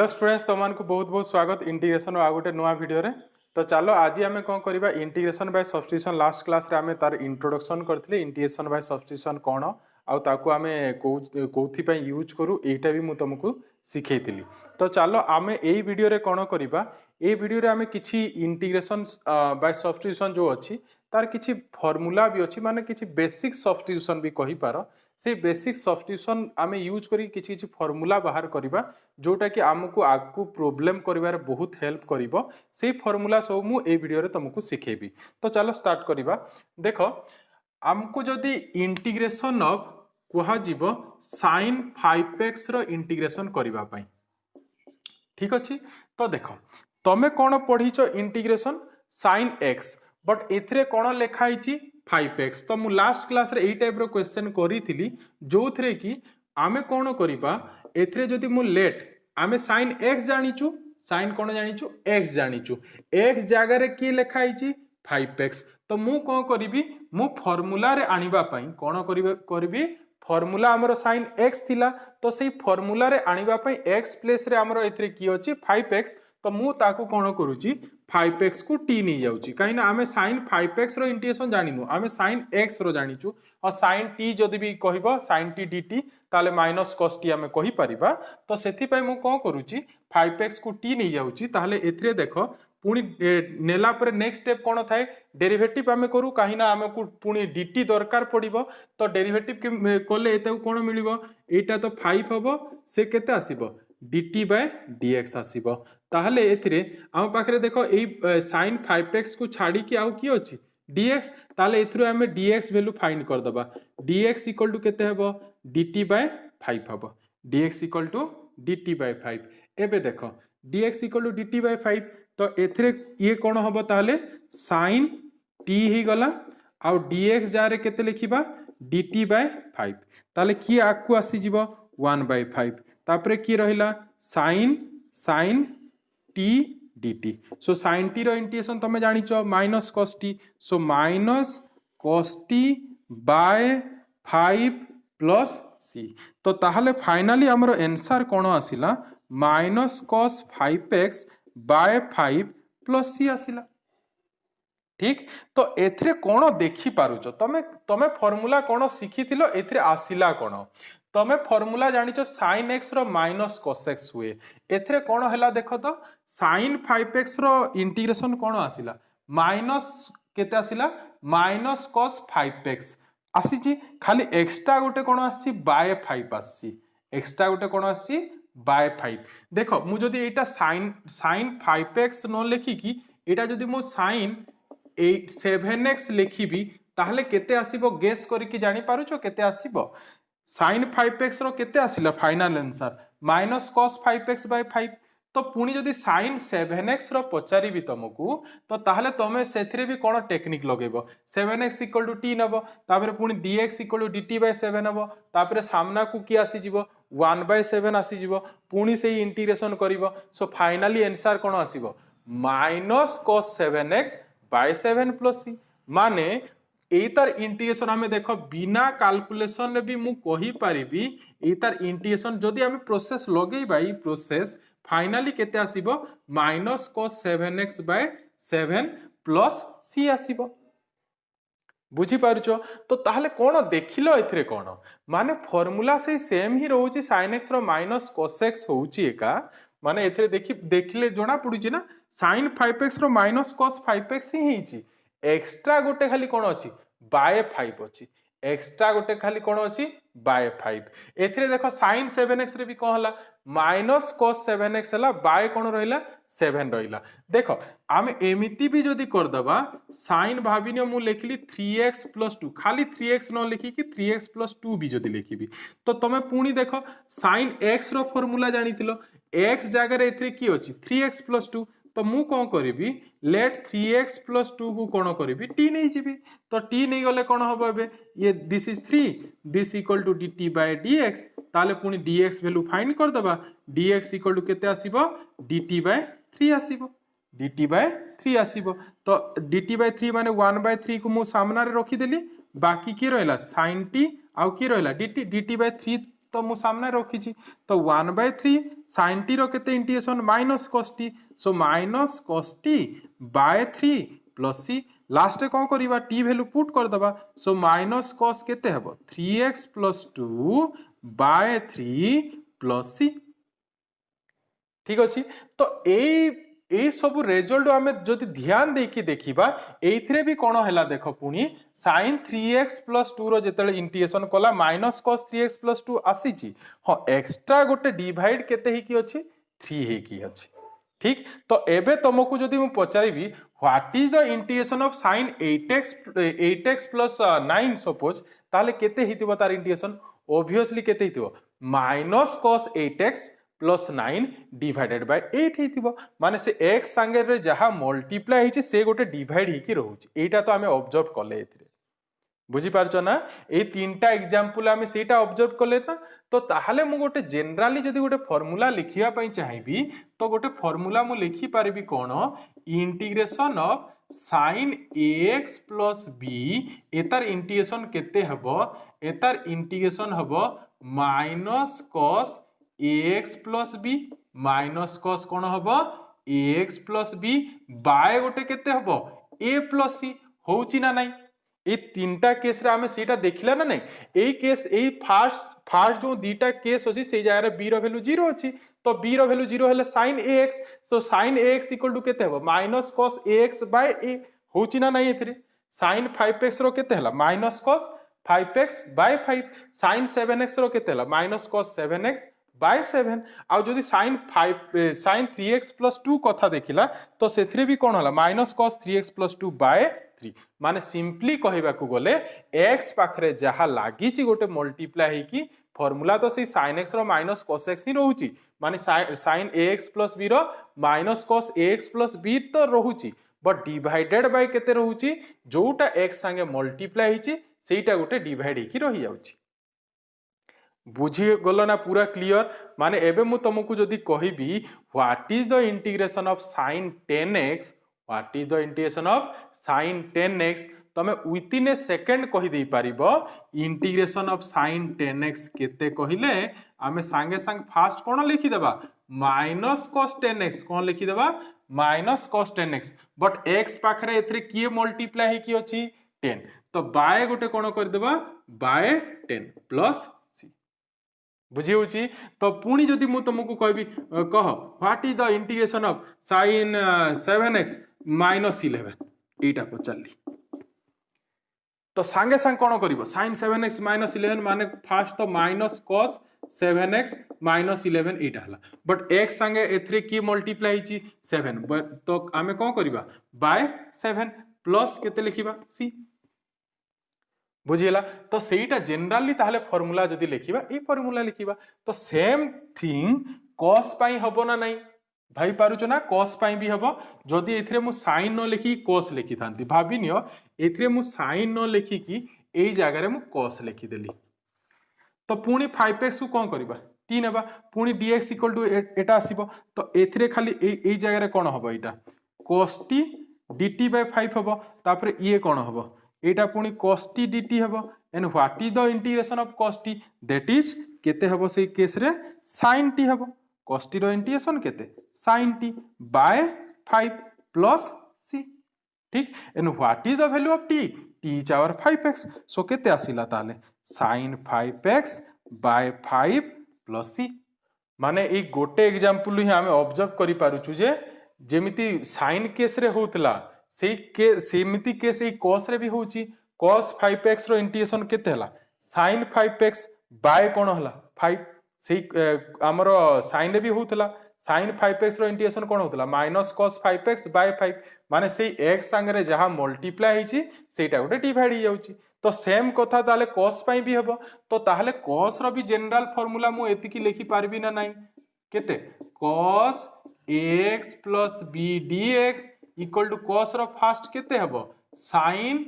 Hello students तुमको बहुत बहुत स्वागत इंटीग्रेशन आ गोटे नुआ वीडियो रे। तो चलो आज आम कौन करवा integration by substitution last class रे आम तार इंट्रोडक्शन करथिले इंटीग्रेशन बाय सब्स्टिट्यूशन कौन आउ ताकू आमे कोथि पय यूज करू एटा भी मु तुमको सिखेइतिली। तो चलो आम एई वीडियो रे कौन करवा ए वीडियो रे आम किछि इंटीग्रेशन बाय सब्स्टिट्यूशन जो अछि तार किछि फॉर्मूला भी अछि माने किछि बेसिक सब्स्टिट्यूशन भी कहि पारो से बेसिक सब्स्टिट्यूशन आम यूज करी किछि किछि फॉर्मूला बाहर करबा जोटा कि आमको आगु प्रोब्लेम करिवार बहुत हेल्प करिवो से फॉर्मूला सब मु ए वीडियो रे तुमको सिखेबी। तो चलो स्टार्ट करिबा। देखो आमको जदी इंटीग्रेशन ऑफ कुहा जीवो sin 5x रो इंटीग्रेशन करिवा पई ठीक अछि। तो देखो तमे कोन पढिचो इंटीग्रेशन sin x बट एथरे कोन लेखाइची 5x। तो मु लास्ट क्लास रे एई टाइप रो क्वेश्चन करिथिली जो थरे कि आमे कोन करिबा एथरे जदी मु लेट आमे sin x जानिचु sin कोन जानिचु x जानिचु x जगह रे की लेखाइची 5x। तो मु कोन करिवि मु फार्मूला रे आनिबा पई कोन करिवि फार्मूला हमरो sin x थिला तो सेही फार्मूला रे आनिबा पई x प्लेस रे हमरो एथरे की अछि 5x। तो मु ताकू कोन करूची 5x को t नहीं जाउची काहे ना आमे sin 5x रो इंटीग्रेशन जानिनु आमे sin x रो जानिचु और sin t जदी भी कहबो sin t dt ताले माइनस cos t आमे कहि परिबा। तो सेथि पय मु कोन करूची 5x को t नहीं जाउची ताले एथरे देखो पुनी नेला पर नेक्स्ट स्टेप कोन थाए डेरिवेटिव आमे करू काहे ना आमे को पुनी dt दरकार पड़िबो। तो डेरिवेटिव के कोले एते कोन मिलिबो एटा तो 5 हबो से केते आसीबो dt बाय dx आसीबो। ताहले एथिरे आम पाखरे देखो एई sin 5x को छाडी कि आउ की अछि dx ताले एथरो हमें dx वैल्यू फाइंड कर दबा dx इक्वल टू केते हेबो dt बाय 5 हबो dx equal to dt by 5। एबे देखो dx equal to dt by 5 तो एथरे ये कोन हबो ताले sin t ही गला आउ dx जारे केते लिखिबा dt बाय 5 ताले की आकु आसी जिवो 1 बाय 5 तापरे की रहिला sin t dt। So sin t रो इंटीग्रेशन तमे जानिचो minus cos t so minus cos t by 5 plus c। तो ताहले फाइनली हमरो आंसर कोन आसिला minus cos 5x by 5 plus c आसिला ठीक। तो एथरे कोन देखि पारुचो तमे फार्मूला कोन सिखिथिलो एथरे आसिला कोन तमे formula जानिचो sin x rho minus cos x हुए एथरे कोन हला देखो तो sin 5x रो इंटीग्रेशन कोन आसिला माइनस केते आसिला माइनस cos 5x आसीची खाली एक्स्ट्रा गोटे कोन आसी बाय 5 आसी एक्स्ट्रा गोटे कोन आसी बाय 5। देखो मु जदी एटा sin 5x न लेखि कि एटा जदी मु sin 7x लेखिबी ताहले केते आसीबो गेस करि कि जानि पारुचो केते आसीबो sin 5x रो केते आसिला final answer minus cos 5x by 5। तो पुनी जदी sin 7x रो पचारि भी तुमको तो ताहले तमे सेथरे भी कोन टेक्निक लगेबो 7x इक्वल टू t नबो तापरे पुनी dx equal to dt by 7 नबो तापरे सामना को की आसी जिवो 1 बाय 7 आसी जिवो पुनी से इंटीग्रेशन करिवो। सो फाइनली आंसर कोन आसीबो minus cos 7x by 7 plus c माने एतार इंटीग्रेशन हमें देखो बिना कैलकुलेशन रे भी मु कहि परिबी एतार इंटीग्रेशन जदी हमें प्रोसेस लगेई बाई प्रोसेस फाइनली केते आसीबो minus cos 7x by 7 plus c आसीबो बुझी पारुचो। तो ताहले कोन देखिलो एथरे कोन माने फार्मूला से सेम ही रहउची sin x rho minus cos x होउची एका माने एथरे देखिले जोना पडुची ना sin 5x rho minus cos 5x ही हिची एक्स्ट्रा गोटे खाली कोन अछि बाय 5 अछि एक्स्ट्रा गोटे खाली कोन अछि बाय 5। एथरे देखो sin 7x रे भी कोन हला माइनस cos 7x हला बाय कोन रहिला 7 रहिला। देखो आमे एमिति भी जदी कर दबा sin भाबिनियो मु लेखली 3x + 2 खाली 3x न लिखि कि 3x + 2 भी जदी लिखिबी तो तमे पुनी देखो sin x रो फार्मूला जानिथिलो x जगह रे एथरे की अछि 3x + 2 तो मु कोन करिवि लेट 3x + 2 को कोन करिवि t नै जिवि तो t नै गले कोन होबो एबे ये this is 3 this equal to dt by dx ताले पुनी dx वैल्यू फाइंड कर दबा dx इक्वल टू केते आसीबो dt बाय 3 आसीबो dt बाय 3 आसीबो। तो dt बाय 3 माने 1 बाय 3 को मु सामना रे रखि देली बाकी की रहला sin t आउ की रहला dt बाय 3 तो मु सामने रखी तो 1/3 sin t रो केते integration minus cos t so minus cos t by 3 plus c last कौन करवा t वैल्यू पुट कर दबा सो माइनस cos केते हबो 3x + 2 बाय 3 प्लस c ठीक अछि तो ए सब रिजल्ट आमे जदि ध्यान देकी देखिबा एइथरे भी कोन हैला देखो पुनी sin 3x + 2 रो जेतले इंटीग्रेशन कला माइनस cos 3x + 2 आसी छी हां एक्स्ट्रा गोटे डिवाइड केते ही की अछि 3 ही की अछि ठीक तो एबे तुमको जदि मु पचारिबी what is the integration of sin 8x + 9 suppose ताले केते हितिबो तार इंटीग्रेशन ऑब्वियसली केते हितिबो minus cos 8x + 9 divided by 8 हितिबो माने से x संगे रे जहा मल्टीप्लाई हिची से गोटे डिवाइड हिकी रहउची एटा तो हमें ऑब्जर्व करले एथिरे बुझी पारछ ना ए तीनटा एग्जांपल हमें सेटा ऑब्जर्व करले ना तो ताहाले मु गोटे जनरली जदी गोटे फार्मूला लिखिया पई चाहिबी तो गोटे फार्मूला मु लिखि पारबी कोन integration of sin ax + b एतार इंटीग्रेशन केते हबो एतार इंटीग्रेशन हबो minus cos ax + b minus cos कोन हबो ax + b बाय गोटे केते हबो a + c होउची ना नाही ए तीनटा केस रे हमें सेटा देखिला ना नहीं ए केस ए फर्स्ट जो दीटा केस अछि से जाय रे b रो वैल्यू 0 अछि तो b रो वैल्यू 0 हेले sin ax सो sin ax = केते हबो minus cos ax by a होउची ना नहीं एथिरे sin 5x रो केते हला minus cos 5x by 5 sin 7x रो केते हला माइनस cos 7x बाय 7 आ जदी sin 3x + 2 कथा देखिला तो सेथरे भी कोन हला माइनस cos 3x + 2 बाय 3 माने सिंपली कहबा को गले x पाखरे जहा लागि छि गोटे मल्टीप्लाई हे की फार्मूला तो से sin x rho minus cos x ही रहउची माने sin ax + b rho minus cos ax + b तो रहउची बट डिवाइडेड बाय केते रहउची जोटा x संगे मल्टीप्लाई हिची सेटा गोटे डिवाइड हे की रहि जाउची बुझी गलो ना पूरा क्लियर माने एबे मु तुमको जदी कहिबी what is the integration of sin 10x what is the integration of sin 10x तमे विथ इन ए सेकंड कहि देई पारिबो इंटीग्रेशन ऑफ sin 10x केते कहिले आमे संगे संग फास्ट कोन लिखि देबा माइनस cos 10x कोन लिखि देबा minus cos 10x but x पाखरे एथरे किए मल्टीप्लाई हे की अछि 10 तो बाय गोटे कोन कर देबा बाय 10 प्लस बुझी होची तो पुणी जदि मु तुमको कहबी कह what is the integration of sin 7x - 11 एटा पचारली तो संगे संग कोन करिवो sin 7x - 11 माने फास्ट तो माइनस cos 7x - 11 एटा हला बट x संगे एथरे की मल्टीप्लाई हिची 7 बट तो आमे कोन करिबा बाय 7 प्लस केते लिखिबा c बुझिला तो सेटा जनरली ताहले फार्मूला जदी लिखिबा ए फार्मूला लिखिबा तो सेम थिंग cos पाई हबो ना नाही भाई पारुचो ना cos पाई भी हबो जदी एथरे मु sin न लिखि cos लिखि थांती भाबी नियो एथरे मु sin न लिखि की एई जागा रे मु cos लिखि देली तो पुणी 5x को कोन करबा t नेबा पुणी dx = एटा आसीबो तो एथरे खाली एई जागा रे कोन हबो एटा cos t dt / 5 हबो तापर ये कोन हबो एटा पुणी cos t dt हबो and what is the integration of cos t that is केते हबो सेई केस रे sin t हबो cos t रो इंटीग्रेशन केते sin t by 5 plus c ठीक and what is the value of t t is our 5x so केते आसीला ताले sin 5x by 5 plus c माने ए गोटे एग्जांपल ही हमें ऑब्जर्व करि पारुछु जे जेमिति sin केस रे होतला सेमिति केस ए cos रे भी होची cos 5x रो इंटीग्रेशन केते हला sin 5x बाय कोन हला 5 से हमरो sin रे भी होतला sin 5x रो इंटीग्रेशन कोन होतला माइनस cos 5x बाय 5 माने सेई x संगे रे जहा मल्टीप्लाई हिची सेटा गोटे डिवाइड ही जाउची तो सेम कथा ताले cos पई भी हबो तो ताहले cos रो भी जनरल फार्मूला मु एति की लिखि पारबी ना नाही केते cos ax + b dx = cos रो फास्ट केते हबो sin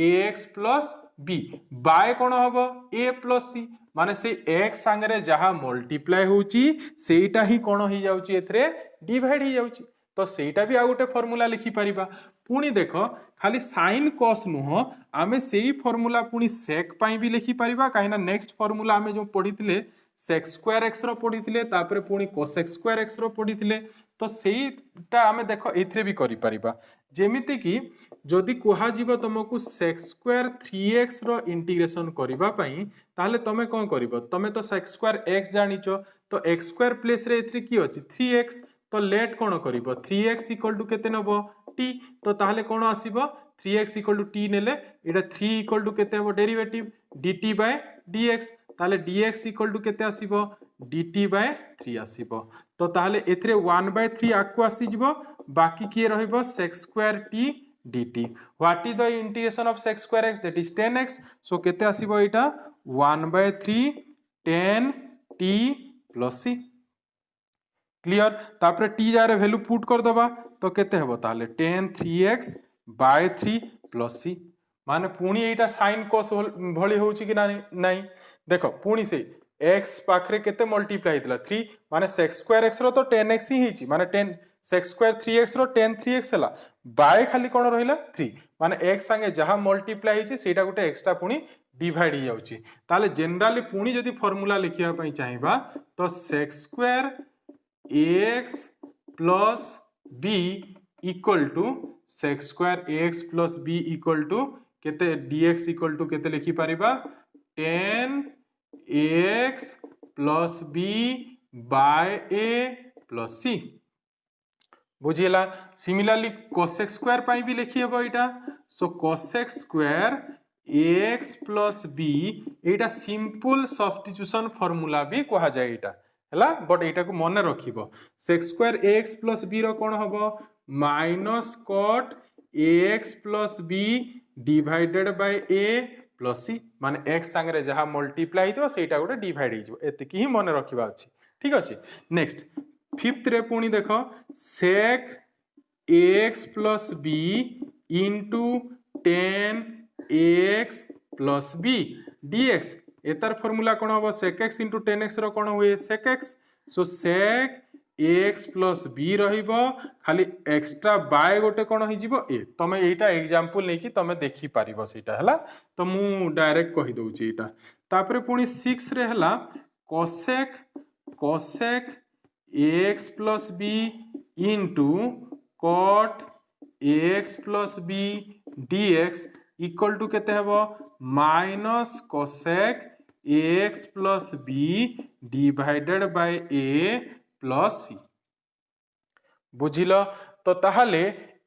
ax + b बाय कोन हबो a + c माने से x संगे रे जहा मल्टीप्लाई होची सेटा ही कोन ही जाउची एथरे डिवाइड ही जाउची तो सेटा भी आ गोटे फार्मूला लिखि परिबा पुणी देखो खाली sin cos नुह आमे सेही फार्मूला पुणी sec पई भी लिखि परिबा काहेना नेक्स्ट फार्मूला आमे जो पढितले sec square x रो पढ़ी तापर पुणी cosec square x रो पढ़ी तो सेटा आमे देखो एथरे भी करि परिबा जेमिति कि जदि कुहा जीव तुमको sec square 3x रो इंटीग्रेशन करबा पई ताले तमे कोन करिवो तमे तो sec square x जानिचो तो x square प्लेस रे एथरे की अछि 3x तो लेट कोन करिवो 3x इक्वल टू केते नबो t तो ताले कोन आसीबो 3x इक्वल टू t नेले एटा 3 इक्वल टू केते हबो डेरिवेटिव dt बाय dx ताले dx इक्वल टू केते आसीबो dt बाय 3 आसीबो तो ताले एथरे 1/3 आकु आसी जिवो बाकी किए रहइबो sec square t dt what is the integration of sec square x that is 10x so केते आसीबो एटा 1/3 10 t plus c क्लियर तापर t जारे वैल्यू पुट कर दबा तो केते हेबो ताले 10 3x by 3 plus c माने पुणी एटा sin cos भली होउची कि नाही देखो पुणी से x पाखरे केते मल्टीप्लाई हितला 3 माने sec square x रो तो 10x ही हिची माने 10 sec square 3x रो 10 3x हला बाय खाली कोन रहिला 3 माने x संगे जहा मल्टीप्लाई हिची सेटा गुटे एक्स्ट्रा पुणी डिवाइड ही जाउची ताले जनरली पुणी जदी फार्मूला लिखिया पई चाहिबा तो sec square ax plus b equal to sec square ax plus b equal to केते dx equal to केते लिखि परिबा 10 ax plus b by a plus c बुझिला सिमिलरली cosec square पाई भी लिखि हेबो एटा सो cosec square ax plus b एटा सिंपल सब्स्टिट्यूशन फार्मूला भी कहा जाय एटा हला बट एटा को मन रखिबो sec square ax plus b रो कोन हबो minus cot ax plus b divided by a plus c माने x संगे जहा मल्टीप्लाई तो सेटा गोटे डिवाइड हो जिवो एते की ही मन रखिबा अछि ठीक अछि नेक्स्ट फिफ्थ रे पुणी देखो sec ax plus b into 10 ax plus b dx एतार फार्मूला कोन हबो sec x into 10x रो कोन हुए sec x सो sec ax plus b रहिबो खाली एक्स्ट्रा बाय गोटे कोन होई जिवो a तमे एटा एग्जांपल नै कि तमे देखि पारिबो सेटा हला तो मु डायरेक्ट कहि दउची एटा तापरे पुनी 6 रे हला cosec ax plus b into cot ax plus b dx equal to केते हबो minus cosec ax plus b divided by a plus c बुझिलो तो ताहाले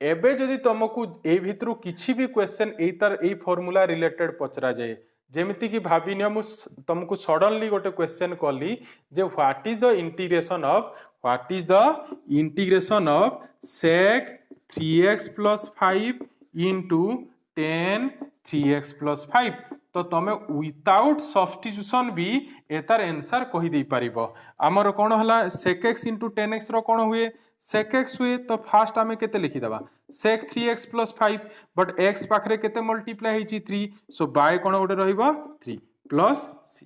एबे जदि तुमको ए भितरु किछि भी क्वेश्चन एतार ए फार्मूला रिलेटेड पचरा जाय जेमिति कि भाबिनियो मु तुमको सडनली गोटे क्वेश्चन कली जे what is the integration of sec 3x plus 5 into 10 3x plus 5 तो तमे विदाउट सब्स्टिट्यूशन भी एतार आंसर कहि दे परिबो हमर कोन हला sec x into 10x रो कोन हुए sec x हुए तो फास्ट आमे केते लिखि दबा sec 3x plus 5 but x पाखरे केते मल्टीप्लाई हिची 3 सो बाय कोन ओडे रहिबो 3 plus c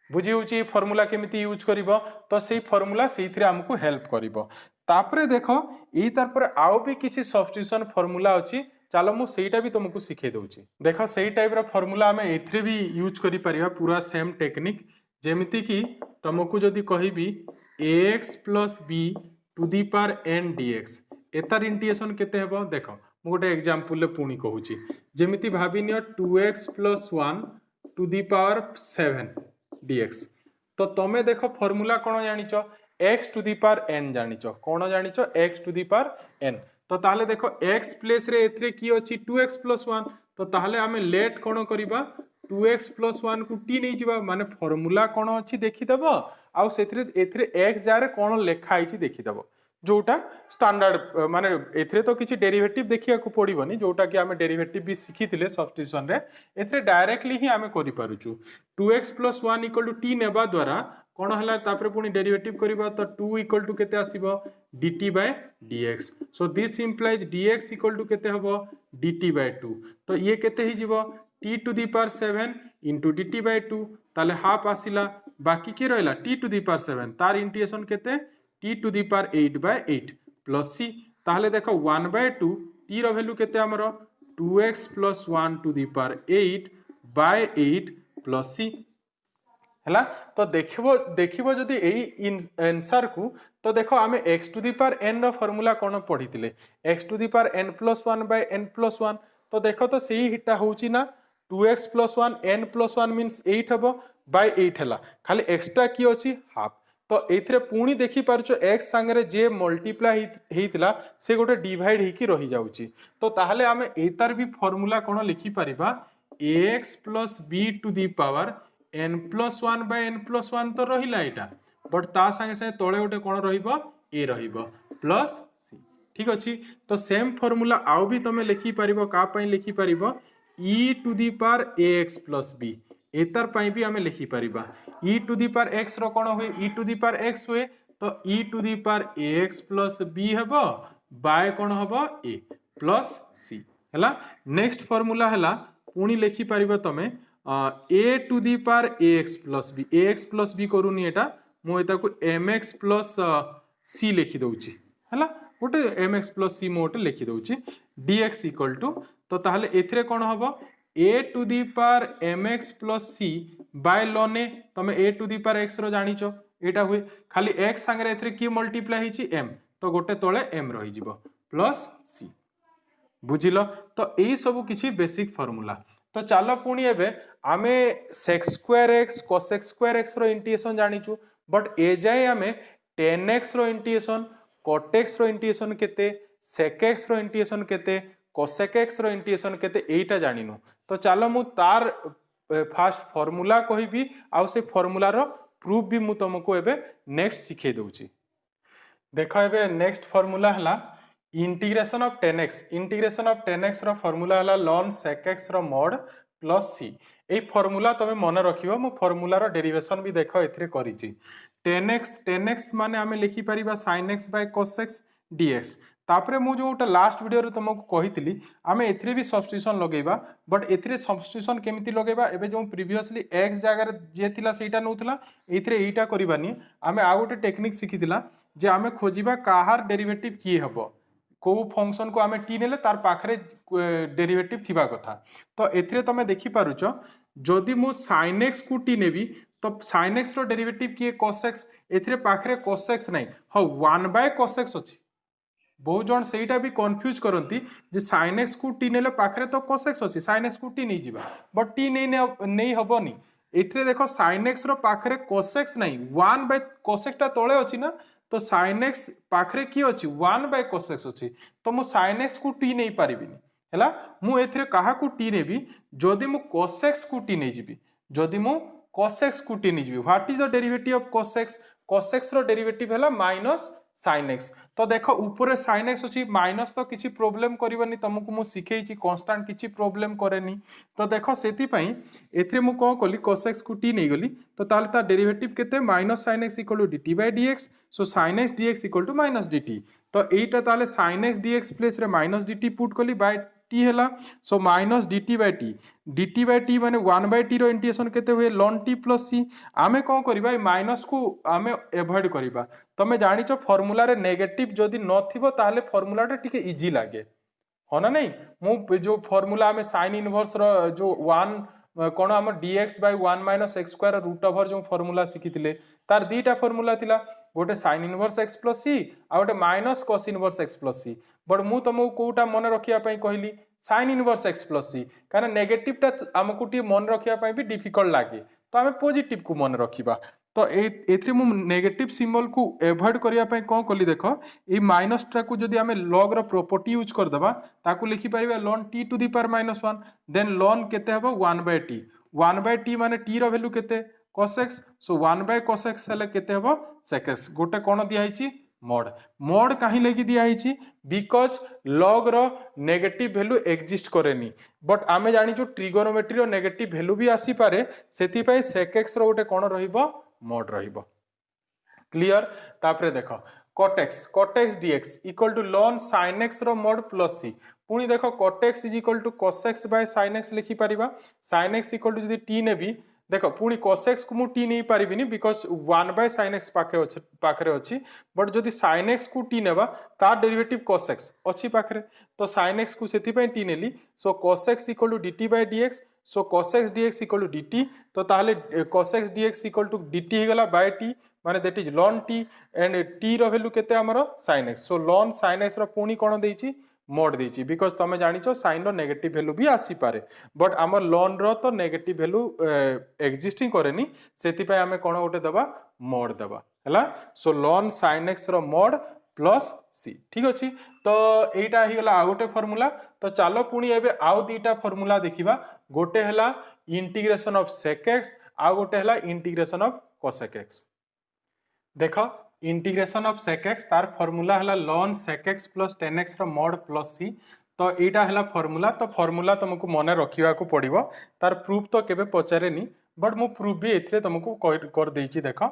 बुझी होची फार्मूला केमिति यूज करिवो तो सेही फार्मूला सेहिथरे हमकु हेल्प करिवो तापरे देखो एही तार पर आउ भी किछि सब्स्टिट्यूशन फार्मूला अछि चलो मु सेटा भी तुमको सिखे दउची देखो सेही टाइप रो फार्मूला हमें एथरे भी यूज करि परिबा पूरा सेम टेक्निक जेमिति कि तुमको जदी कहिबी ax plus b to the power n dx एतार इंटीग्रेशन केते हेबो देखो मु गोटे एग्जांपल ले पुनी कहूची जेमिति भाबिनियो 2x plus 1 to the power 7 dx तो तमे देखो फार्मूला कोन जानिचो x to the power n जानिचो कोन जानिचो x to the power n तो ताले देखो x प्लेस रे एथरे की अछि 2x plus 1 तो ताले हमें लेट कोन करिबा 2x plus 1 को t नै जिबा माने फार्मूला कोन अछि देखि देबो आ सेथरे एथरे x जारे कोन लेखा आइछि देखि देबो जोटा स्टैंडर्ड माने एथरे तो किछि डेरिवेटिव देखिया को पड़िबनी जोटा कि हमें डेरिवेटिव भी सिखिथिले सब्स्टिट्यूशन रे एथरे डायरेक्टली ही हमें करि पारुछु 2x plus 1 equal to t नेबा द्वारा कोन हला तापर पुनी डेरिवेटिव करिबा तो 2 equal to केते आसीबो dt by dx so this implies dx equal to केते हबो dt by 2 तो ये केते हि जिवो t to the power 7 into dt by 2 ताले हाफ आसिला बाकी के रहला t to the power 7 तार इंटीग्रेशन केते t to the power 8 by 8 plus c ताले देखो 1 by 2 t रो वैल्यू केते हमरो 2x plus 1 to the power 8 by 8 plus c है। तो देखिबो जदि एई आंसर को तो देखो आमे x to the power n रो फार्मूला कोन पढ़ी थिले x to the power n plus 1 by n plus 1 तो देखो तो सेही हिटा होची ना 2x plus 1 n plus 1 means 8 हबो बाय 8 हला खाली एक्स्ट्रा की अछि हाफ तो एथिरे पुणी देखि पारछो x संगे जे मल्टीप्लाई हेतिला से गोटे डिवाइड हेकी रही जाउची तो ताहले आमे एतार भी फार्मूला कोन लिखि परिबा ax plus b to the power n plus 1 by n plus 1 तो रहिला एटा बट ता संगे संगे तळे गोटे कोन रहिबो a रहिबो प्लस c ठीक अछि तो सेम फार्मूला आउ भी तमे लिखि परिबो का पई लिखि परिबो e to the power ax plus b एतार पई भी हमें लिखि परिबा e to the power x रो कोन होय e to the power x होय तो e to the power ax plus b हबो बाय कोन हबो a प्लस c हला नेक्स्ट फार्मूला हला पुणी लिखि परिबो तमे a to the power ax plus b करूनी एटा मु एता को mx प्लस c लिखि दउची हला गोटे mx प्लस c मोटे लिखि दउची dx इक्वल टू तो ताहले एथरे कोन हबो a to the power mx plus c by ln a तमे a to the power x रो जानिचो एटा हुए खाली x संगे एथरे की मल्टीप्लाई हिची m तो गोटे तळे m रही जिवो प्लस c बुझिलो तो एई सब किछि बेसिक फार्मूला तो चलो पुणी एबे आमे sec square x cos square x रो इंटीग्रेशन जानिचु बट ए जाय आमे tan x रो इंटीग्रेशन cot x रो इंटीग्रेशन केते sec x रो इंटीग्रेशन केते cosec x रो इंटीग्रेशन केते एटा जानिनु तो चलो मु तार फास्ट फार्मूला कहिबी आ से फार्मूला रो प्रूफ भी मु तुमको एबे नेक्स्ट सिखे दउची देखो एबे नेक्स्ट फार्मूला हला इंटीग्रेशन ऑफ 10x रो फार्मूला हला ln sec x रो mod प्लस c ए फार्मूला तमे मन रखिबो मु फार्मूला रो डेरिवेशन भी देखो एथरे करिची 10x माने हमें लिखि परिबा sin x by cos x dx तापरे मु जोटा लास्ट वीडियो रे तुमको कहितली आमे एथरे भी सब्स्टिट्यूशन लगेबा बट एथरे सब्स्टिट्यूशन केमिति लगेबा एबे जो प्रीवियसली x जगह रे जे थिला सेटा नउथला एथरे एटा करिबानी आमे आ गोटे टेक्निक सिखितिला जे आमे खोजिबा काहार डेरिवेटिव की हबो को फंक्शन को आमे t नेले तार पाखरे डेरिवेटिव थिबा कथा तो एथरे तमे देखि पारुचो जदि मु sin x को t नेबी तो sin x रो डेरिवेटिव की cos x एथरे पाखरे cos x नै हो 1 बाय cos x अछि बहुत जन सेटा भी कंफ्यूज करंती जे sin x को t नेले पाखरे तो cos x अछि sin x को t नै जिबा बट t नै हबोनी एथरे देखो sin x रो पाखरे cos x नै 1 बाय cos x ता तळे अछि ना तो sin x पाखरे की अछि 1 बाय cos x अछि तो मु sin x को t नै पारिबिनी हैला मु एथरे काहा को t नेबी जदि मु cos x को t नै जिबी जदि मु cos x को t नै जिबी what is the derivative of cos x रो डेरिवेटिव हैला माइनस sin x तो देखो ऊपर sin x अछि माइनस तो किछि प्रॉब्लम करबनी तुमको मु सिखैछि कांस्टेंट किछि प्रॉब्लम करेनी तो देखो सेति पई एथरे मु को कली cos x को t नै गली तो ताले ता डेरिवेटिव केते minus sin x equal to dt by dx so sin x dx equal to minus dt तो एटा ताले sin x dx प्लेस रे माइनस dt पुट कली बाय t हैला so minus dt by t माने 1 by t रो integration केते हुए ln t प्लस c आमे कोन करबा ए माइनस को आमे अवॉइड करबा तमे जानिचो फार्मूला रे नेगेटिव जदि न थिबो ताले फार्मूला टा टिके इजी लागे हो ना नहीं मु जो फार्मूला आमे sin इनवर्स रो जो 1 कोन हम dx by 1 minus x square root over जो फार्मूला सिखितिले तार दीटा फार्मूला थिला गोटे sin inverse x plus c आ गोटे minus cos inverse x plus c but मु तुमको कोटा मन रखिया पई कहली sin inverse x plus c काना नेगेटिव टा हमकु टी मन रखिया पई भी डिफिकल्ट लागे तो हमें पॉजिटिव को मन रखिबा तो एथरे मु नेगेटिव सिंबल को अवॉइड करिया पई कोन कली देखो ए माइनस टा को जदी हमें log रो प्रॉपर्टी यूज कर दबा ताकू लिखि परिबा ln t to the power -1 then ln केते हबो 1 by t माने t रो वैल्यू केते cos x so 1 by cos x हले केते हबो sec x गोटे कोन दिया हिची mod काहे लगी दिया हिची बिकॉज log रो नेगेटिव वैल्यू एग्जिस्ट करेनी बट आमे जानि जो ट्रिगोनोमेट्री रो नेगेटिव वैल्यू भी आसी पारे सेति पई sec x रो गोटे कोन रहिबो mod रहिबो क्लियर तापरे देखो cot x dx equal to ln sin x रो mod प्लस c पुनी देखो cot x is equal to cos x by sin x लिखि परिबा sin x इक्वल टू जदी t नेबी देखो पुनी cos x को मु t नै पारिबिनी बिकॉज 1 by sin x पाखरे अछि बट जदी sin x को t नेबा तार डेरिवेटिव cos x अछि पाखरे तो sin x को सेति पई t नेली so cos x equal to dt by dx so cos x dx equal to dt तो ताहले cos x dx equal to dt हो गला बाय t माने that is ln t and t रो वैल्यू केते हमरो sin x सो ln sin x रो पुनी कोन देइची मोड देइची बिकॉज़ तमे जानिचो sin रो नेगेटिव वैल्यू भी आसी पारे बट हमर ln रो तो नेगेटिव वैल्यू एक्जिस्टिंग करेनी सेति पय हमें कोन गोटे दबा मोड दबा हला सो ln sin x रो मोड प्लस सी ठीक अछि तो एटा ही गला आ गोटे फार्मूला तो चलो पुनी एबे आउ दीटा फार्मूला देखिबा गोटे हला इंटीग्रेशन ऑफ sec x आ गोटे हला इंटीग्रेशन ऑफ cosec x देखो इंटीग्रेशन ऑफ sec x तार फार्मूला हला ln sec x plus tan x रो mod plus c तो एटा हला फार्मूला तो फार्मूला तुमको मने रखिबा को पड़िबो तार प्रूफ तो केबे पचारेनी बट मु प्रूफ भी एथरे तुमको कर देइची देखो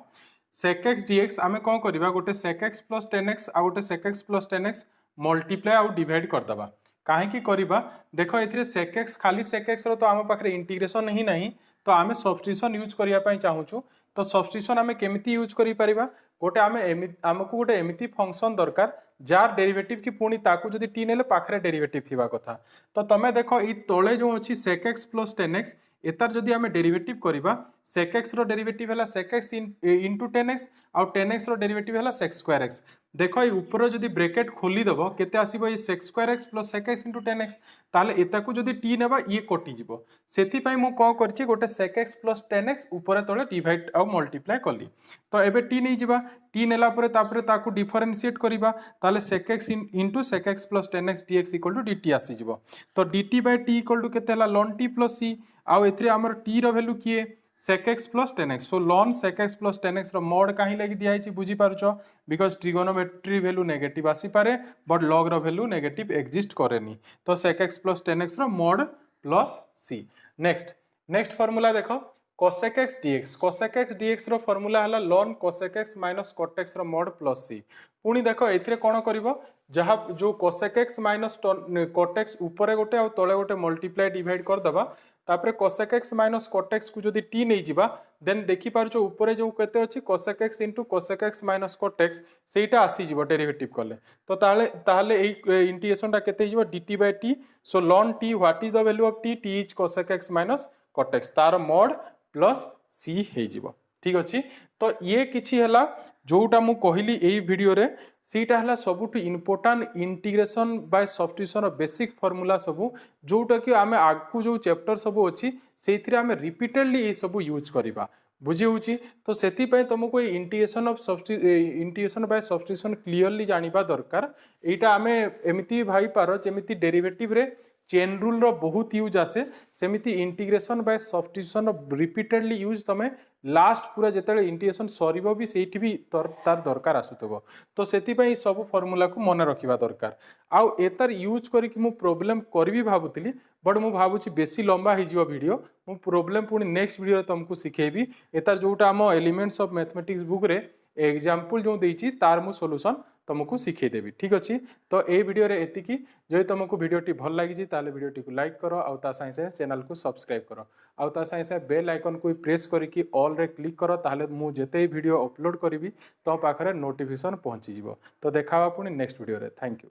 sec x dx आमे कोन करबा गोटे sec x plus tan x आ गोटे sec x plus tan x multiply आउ डिवाइड कर दबा काहे की करबा देखो एथरे sec x खाली sec x रो तो आम पाखरे इंटीग्रेशन ही नहीं तो आमे सब्स्टिट्यूशन यूज करिया पई चाहूछु तो सब्स्टिट्यूशन आमे केमिति यूज करि परिबा गोटे आमे हमकु गोटे एमिति फंक्शन दरकार जार डेरिवेटिव की पुणी ताकू जदी t नेले पाखरे डेरिवेटिव थिबा कथा तो तमे देखो ई तोळे जो अछि sec x plus tan x एतार जदी आमे डेरिवेटिव करिबा sec x रो डेरिवेटिव हला sec x into tan x आ tan x रो डेरिवेटिव हला sec square x देखो ई ऊपर जदी ब्रैकेट खोली दबो केते आसीबो ई sec square x plus sec x into tan x ताले एताकू जदी t नेबा ई कटि जिवो सेति पई मु को करछि गोटे sec x plus tan x ऊपर तळे डिवाइड आ मल्टीप्लाई कली तो एबे t नै जिबा t नेला परे तापरे ताकू डिफरेंशिएट करिबा ताले sec x into sec x plus tan x dx equal to dt आसी जिवो तो dt by t equal to केते हला ln t plus c आउ एथरे हमर t रो वैल्यू किए sec x plus tan x सो ln sec x plus tan x रो मोड काहे लागि दिया आइछि बुझी पारुछो बिकॉज़ ट्रिगोनोमेट्री वैल्यू नेगेटिव आसी पारे बट log रो वैल्यू नेगेटिव एक्जिस्ट करेनी तो sec x plus tan x रो mod plus c next formula देखो cosec x dx रो फार्मूला हला ln cosec x minus cot x रो मोड प्लस c पुनी देखो एथरे कोन करिवो जहा जो cosec x minus cot x ऊपर गोटे आ तळे गोटे मल्टीप्लाई डिवाइड कर दबा तापरे cosec x minus cot x को जदी t नै जिबा देन देखि पारछो ऊपर जो केते अछि cosec x into cosec x minus cot x सेटा आसी जिवो डेरिवेटिव करले तो ताहले एई इंटीग्रेशन टा केते जिवो dt by t so ln t what is the value of t t is cosec x minus cot x तार मोड प्लस c हे जिवो ठीक अछि तो ये किछि हला जोटा मु कहली एई वीडियो रे सीटा हला सबुठ important integration by substitution basic formula सबु जोटा कि आमे आगु जो चैप्टर सबु अछि सेथिरे आमे रिपीटेडली ए सबु यूज करिबा बुझी होची तो सेति पय तुमको integration of integration by substitution clearly जानिबा दरकार एटा आमे एमिति भाई पारो जेमिति डेरिवेटिव रे चेन रूल रो बहुत यूज आसे सेमिति integration by substitution repeatedly use तमे लास्ट पूरा जेतेले इंटीग्रेशन सरीबो भी सेठी भी तार दरकार आसुतबो तो सेति पय सब फार्मूला को मन रखिबा दरकार आउ एतार यूज करी कि मु प्रॉब्लम करबी भाबुतली बट मु भाबुची बेसी लंबा हि जिवो वीडियो मु प्रॉब्लम पुनी नेक्स्ट वीडियो रे तुमको सिखेबी एतार जोटा हम एलिमेंट्स ऑफ मैथमेटिक्स बुक रे एग्जांपल जो देइची तार मु सॉल्यूशन तुमको सिखे देबी ठीक अछि तो ए वीडियो रे एतिकी जय तुमको वीडियोटी भल लागि जी ताले वीडियोटी को लाइक करो आउ ता साइसे चैनल को सब्सक्राइब करो आउ ता साइसे बेल आइकन को प्रेस करी कि ऑल रे क्लिक करो ताले मु जेते वीडियो अपलोड करबी तो पाखरे नोटिफिकेशन पहुंची जिवो तो देखावा पुनी नेक्स्ट वीडियो रे थैंक यू।